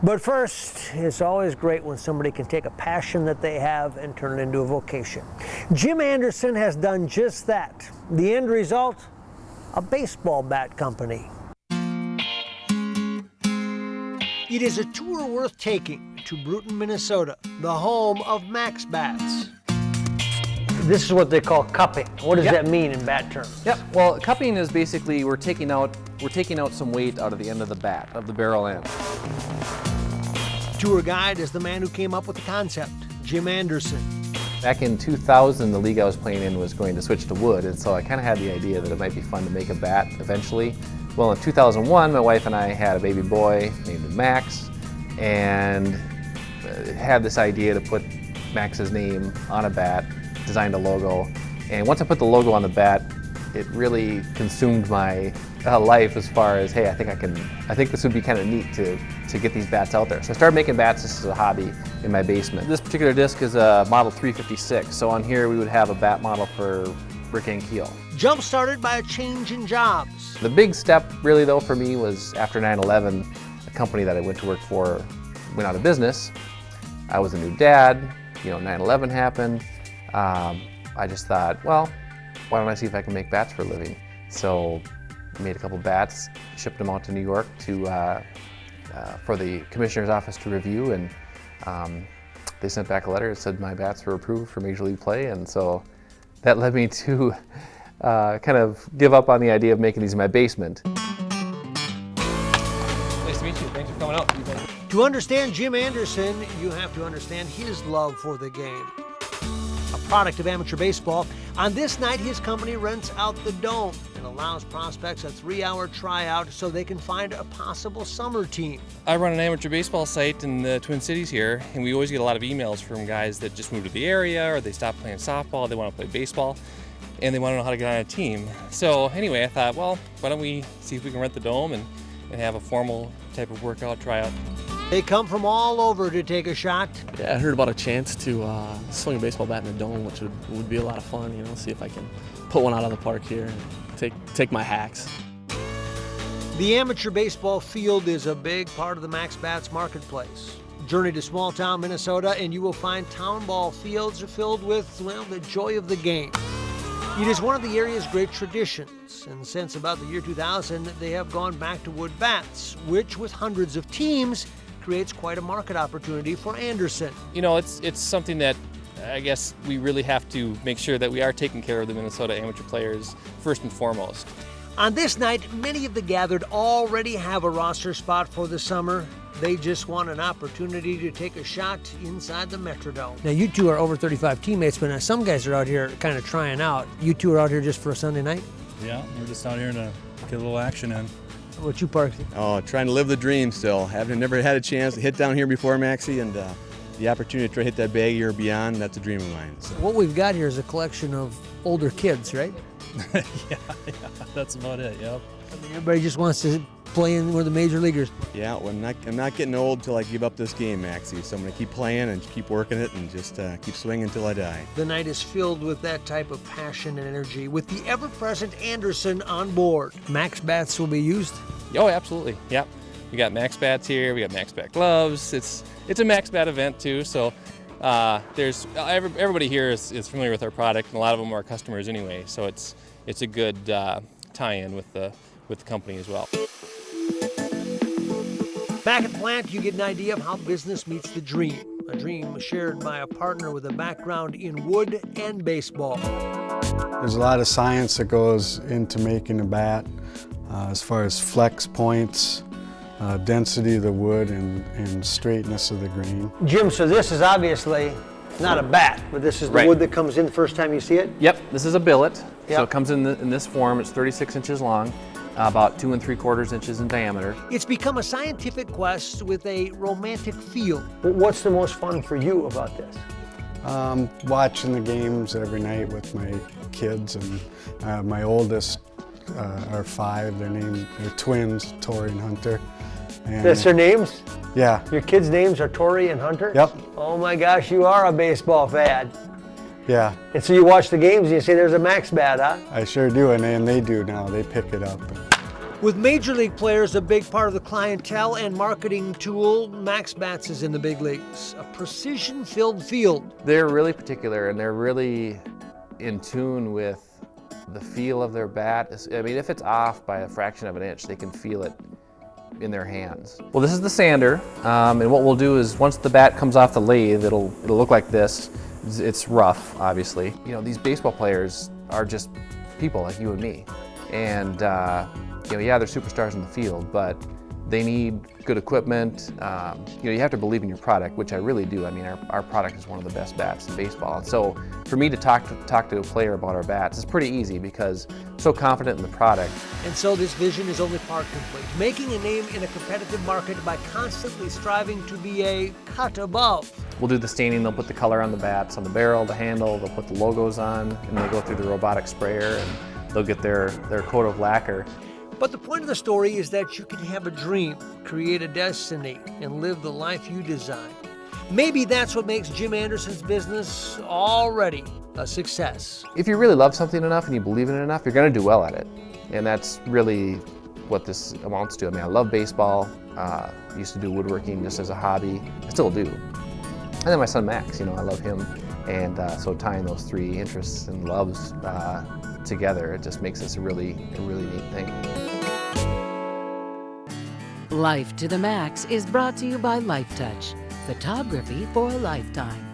But first, it's always great when somebody can take a passion that they have and turn it into a vocation. Jim Anderson has done just that. The end result? A baseball bat company. It is a tour worth taking to Bruton, Minnesota, the home of Max Bats. This is what they call cupping. What does that mean in bat terms? Yep. Well, cupping is basically we're taking out some weight out of the end of the bat, of the barrel end. Tour guide is the man who came up with the concept, Jim Anderson. Back in 2000, the league I was playing in was going to switch to wood, and so I kind of had the idea that it might be fun to make a bat eventually. Well, in 2001, my wife and I had a baby boy named Max, and had this idea to put Max's name on a bat, designed a logo, and once I put the logo on the bat, it really consumed my life as far as, hey, I think this would be kind of neat to get these bats out there. So I started making bats just as a hobby in my basement. This particular disc is a model 356, so on here we would have a bat model for Rick and Keel. Jump started by a change in jobs. The big step really though for me was after 9/11, a company that I went to work for went out of business. I was a new dad, 9/11 happened. I just thought, well, why don't I see if I can make bats for a living? So I made a couple bats, shipped them out to New York for the commissioner's office to review, and they sent back a letter that said my bats were approved for Major League play, and so that led me to kind of give up on the idea of making these in my basement. Nice to meet you. Thanks for coming out. To understand Jim Anderson, you have to understand his love for the game. A product of amateur baseball, on this night his company rents out the Dome and allows prospects a 3-hour tryout so they can find a possible summer team. I run an amateur baseball site in the Twin Cities here, and we always get a lot of emails from guys that just moved to the area, or they stopped playing softball, they want to play baseball, and they want to know how to get on a team. So anyway, I thought, well, why don't we see if we can rent the Dome and have a formal type of workout tryout. They come from all over to take a shot. Yeah, I heard about a chance to swing a baseball bat in the Dome, which would be a lot of fun, see if I can put one out of the park here and take my hacks. The amateur baseball field is a big part of the Max Bats marketplace. Journey to small town Minnesota and you will find town ball fields filled with, well, the joy of the game. It is one of the area's great traditions, and since about the year 2000, they have gone back to wood bats, which with hundreds of teams, creates quite a market opportunity for Anderson. It's something that I guess we really have to make sure that we are taking care of the Minnesota amateur players first and foremost. On this night, many of the gathered already have a roster spot for the summer. They just want an opportunity to take a shot inside the Metrodome. Now, you two are over 35 teammates, but now some guys are out here kind of trying out. You two are out here just for a Sunday night? Yeah, we're just out here to get a little action in. How about you, Parksy? Oh, trying to live the dream still. Never had a chance to hit down here before, Maxie, and the opportunity to try to hit that baggy or beyond, that's a dream of mine. So. What we've got here is a collection of older kids, right? yeah, that's about it, yep. Everybody just wants to play in where the major leaguers play. Yeah, well, I'm not getting old till I give up this game, Maxie, so I'm going to keep playing and keep working it and just keep swinging until I die. The night is filled with that type of passion and energy, with the ever-present Anderson on board. Max Bats will be used? Oh, absolutely, yep. We got Max Bats here, we got Max Bat gloves. It's a Max Bat event too, so everybody here is familiar with our product, and a lot of them are customers anyway, so it's a good tie-in with the company as well. Back at the plant, you get an idea of how business meets the dream. A dream shared by a partner with a background in wood and baseball. There's a lot of science that goes into making a bat, as far as flex points, density of the wood, and straightness of the grain. Jim, so this is obviously not a bat, but this is the wood that comes in the first time you see it? Yep, this is a billet. Yep. So it comes in this form. It's 36 inches long, about 2 3/4 inches in diameter. It's become a scientific quest with a romantic feel. But what's the most fun for you about this? Watching the games every night with my kids, and my oldest are 5. They're twins, Tori and Hunter. And that's their names? Yeah. Your kids' names are Tori and Hunter? Yep. Oh my gosh, you are a baseball fan. Yeah. And so you watch the games and you say there's a Max Bat, huh? I sure do, and they do now. They pick it up. With Major League players a big part of the clientele and marketing tool, Max Bats is in the big leagues, a precision-filled field. They're really particular and they're really in tune with the feel of their bat. I mean, if it's off by a fraction of an inch, they can feel it in their hands. Well, this is the sander, and what we'll do is once the bat comes off the lathe, it'll look like this. It's rough, obviously. You know, these baseball players are just people like you and me, and you know, yeah, they're superstars in the field, but they need good equipment. You know, you have to believe in your product, which I really do. I mean, our product is one of the best bats in baseball. And so for me to talk to a player about our bats is pretty easy because I'm so confident in the product. And so this vision is only part complete, making a name in a competitive market by constantly striving to be a cut above. We'll do the staining, they'll put the color on the bats, on the barrel, the handle, they'll put the logos on, and they go through the robotic sprayer and they'll get their coat of lacquer. But the point of the story is that you can have a dream, create a destiny, and live the life you design. Maybe that's what makes Jim Anderson's business already a success. If you really love something enough and you believe in it enough, you're going to do well at it. And that's really what this amounts to. I mean, I love baseball. I used to do woodworking just as a hobby. I still do. And then my son Max, you know, I love him. And so tying those three interests and loves together, it just makes this a really neat thing. Life to the Max is brought to you by Life Touch, photography for a lifetime.